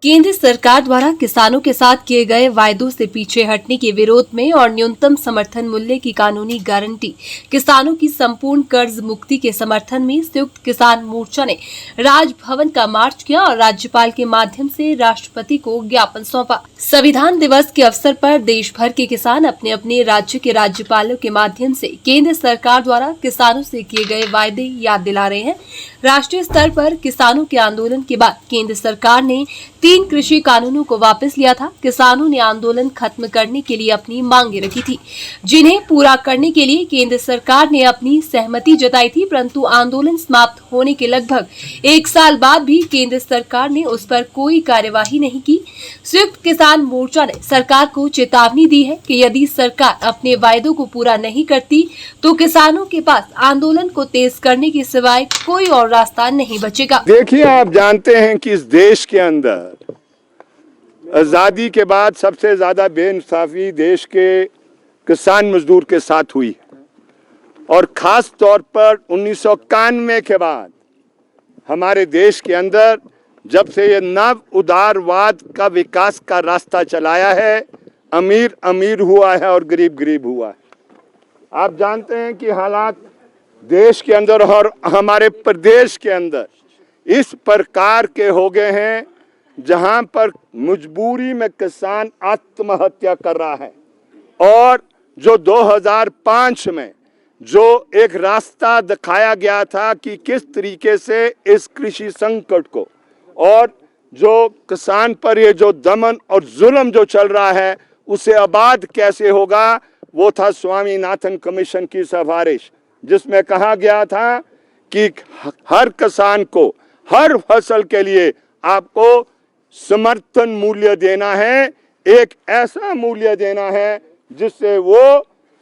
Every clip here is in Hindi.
केंद्र सरकार द्वारा किसानों के साथ किए गए वायदों से पीछे हटने के विरोध में और न्यूनतम समर्थन मूल्य की कानूनी गारंटी, किसानों की संपूर्ण कर्ज मुक्ति के समर्थन में संयुक्त किसान मोर्चा ने राजभवन का मार्च किया और राज्यपाल के माध्यम से राष्ट्रपति को ज्ञापन सौंपा। संविधान दिवस के अवसर पर देश भर के किसान अपने अपने राज्य के राज्यपालों के माध्यम से केंद्र सरकार द्वारा किसानों से किए गए वायदे याद दिला रहे हैं। राष्ट्रीय स्तर पर किसानों के आंदोलन के बाद केंद्र सरकार ने 3 कृषि कानूनों को वापस लिया था। किसानों ने आंदोलन खत्म करने के लिए अपनी मांगे रखी थी, जिन्हें पूरा करने के लिए केंद्र सरकार ने अपनी सहमति जताई थी, परंतु आंदोलन समाप्त होने के लगभग 1 साल बाद भी केंद्र सरकार ने उस पर कोई कार्यवाही नहीं की। संयुक्त किसान मोर्चा ने सरकार को चेतावनी दी है कि यदि सरकार अपने वायदों को पूरा नहीं करती तो किसानों के पास आंदोलन को तेज करने के सिवाय कोई और रास्ता नहीं बचेगा। देखिए, आप जानते हैं कि इस देश के अंदर आजादी के बाद सबसे ज्यादा बेइंसाफी देश के किसान मजदूर के साथ हुई और खास तौर पर 1991 के बाद हमारे देश के अंदर जब से ये नव उदारवाद का विकास का रास्ता चलाया है, अमीर अमीर हुआ है और गरीब गरीब हुआ है। आप जानते हैं कि हालात देश के अंदर और हमारे प्रदेश के अंदर इस प्रकार के हो गए हैं जहां पर मजबूरी में किसान आत्महत्या कर रहा है। और जो 2005 में जो एक रास्ता दिखाया गया था कि किस तरीके से इस कृषि संकट को और जो किसान पर ये जो दमन और जुल्म जो चल रहा है उसे आबाद कैसे होगा, वो था स्वामीनाथन कमीशन की सिफारिश, जिसमें कहा गया था कि हर किसान को हर फसल के लिए आपको समर्थन मूल्य देना है, एक ऐसा मूल्य देना है जिससे वो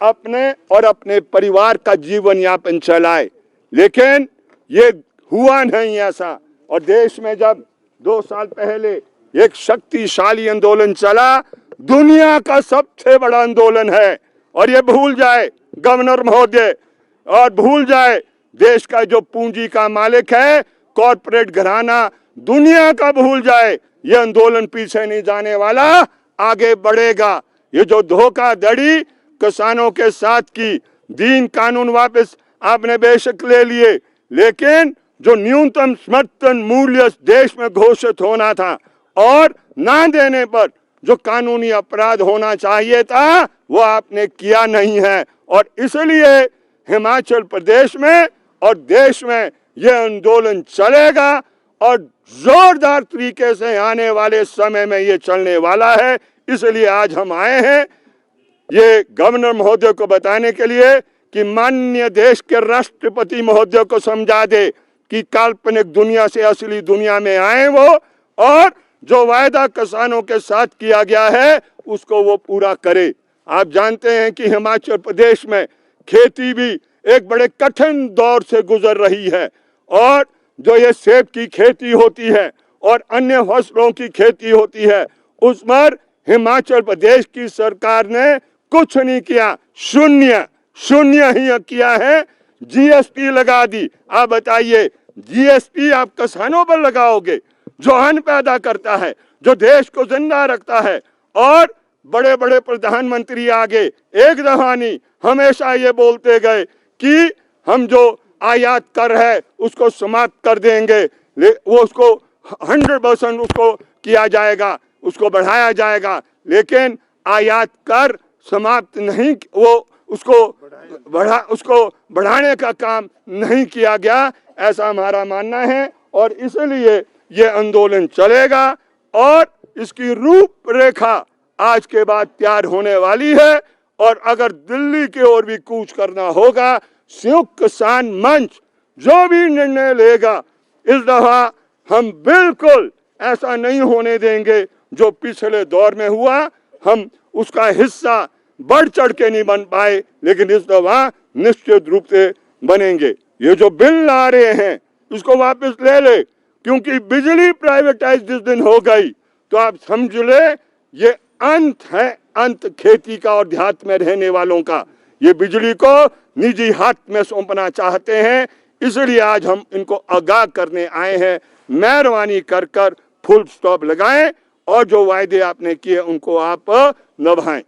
अपने और अपने परिवार का जीवन यापन चलाए। लेकिन ये हुआ नहीं ऐसा। और देश में जब 2 साल पहले एक शक्तिशाली आंदोलन चला, दुनिया का सबसे बड़ा आंदोलन है, और ये भूल जाए गवर्नर महोदय और भूल जाए देश का जो पूंजी का मालिक है, कॉर्पोरेट घराना, दुनिया का भूल जाए, ये आंदोलन पीछे नहीं जाने वाला, आगे बढ़ेगा। ये जो धोखाधड़ी किसानों के साथ की, दीन कानून वापस आपने बेशक ले लिए, लेकिन जो न्यूनतम समर्थन मूल्य देश में घोषित होना था और ना देने पर जो कानूनी अपराध होना चाहिए था वो आपने किया नहीं है। और इसलिए हिमाचल प्रदेश में और देश में यह आंदोलन चलेगा और जोरदार तरीके से आने वाले समय में ये चलने वाला है। इसलिए आज हम आए हैं ये गवर्नर महोदय को बताने के लिए कि माननीय देश के राष्ट्रपति महोदय को समझा दे कि काल्पनिक दुनिया से असली दुनिया में आए वो, और जो वायदा किसानों के साथ किया गया है उसको वो पूरा करे। आप जानते हैं कि हिमाचल प्रदेश में खेती भी एक बड़े कठिन दौर से गुजर रही है, और जो ये सेब की खेती होती है और अन्य फसलों की खेती होती है उस पर हिमाचल प्रदेश की सरकार ने कुछ नहीं किया, शून्य ही किया है। जीएसटी लगा दी। आप बताइए, जीएसटी आप किसानों पर लगाओगे जो अन्न पैदा करता है, जो देश को जिंदा रखता है। और बड़े बड़े प्रधानमंत्री आगे एक दफा नहीं हमेशा ये बोलते गए कि हम जो आयात कर है उसको समाप्त कर देंगे, वो उसको 100% उसको किया जाएगा, उसको बढ़ाया जाएगा, लेकिन आयात कर समाप्त नहीं, वो उसको बढ़ाने का काम नहीं किया गया, ऐसा हमारा मानना है। और इसलिए ये आंदोलन चलेगा और इसकी रूपरेखा आज के बाद तैयार होने वाली है। और अगर दिल्ली की ओर भी कूच करना होगा, संयुक्त किसान मंच जो भी निर्णय लेगा, इस दफा हम बिल्कुल ऐसा नहीं होने देंगे जो पिछले दौर में हुआ। हम उसका हिस्सा बढ़ चढ़ के नहीं बन पाए, लेकिन इस दफा निश्चित रूप से बनेंगे। ये जो बिल ला रहे हैं इसको वापस ले, क्योंकि बिजली प्राइवेटाइज जिस दिन हो गई तो आप समझ ले ये अंत है, अंत खेती का और देहात में रहने वालों का। ये बिजली को निजी हाथ में सौंपना चाहते हैं, इसलिए आज हम इनको आगाह करने आए हैं। मेहरबानी कर फुल स्टॉप लगाएं और जो वायदे आपने किए उनको आप निभाएं।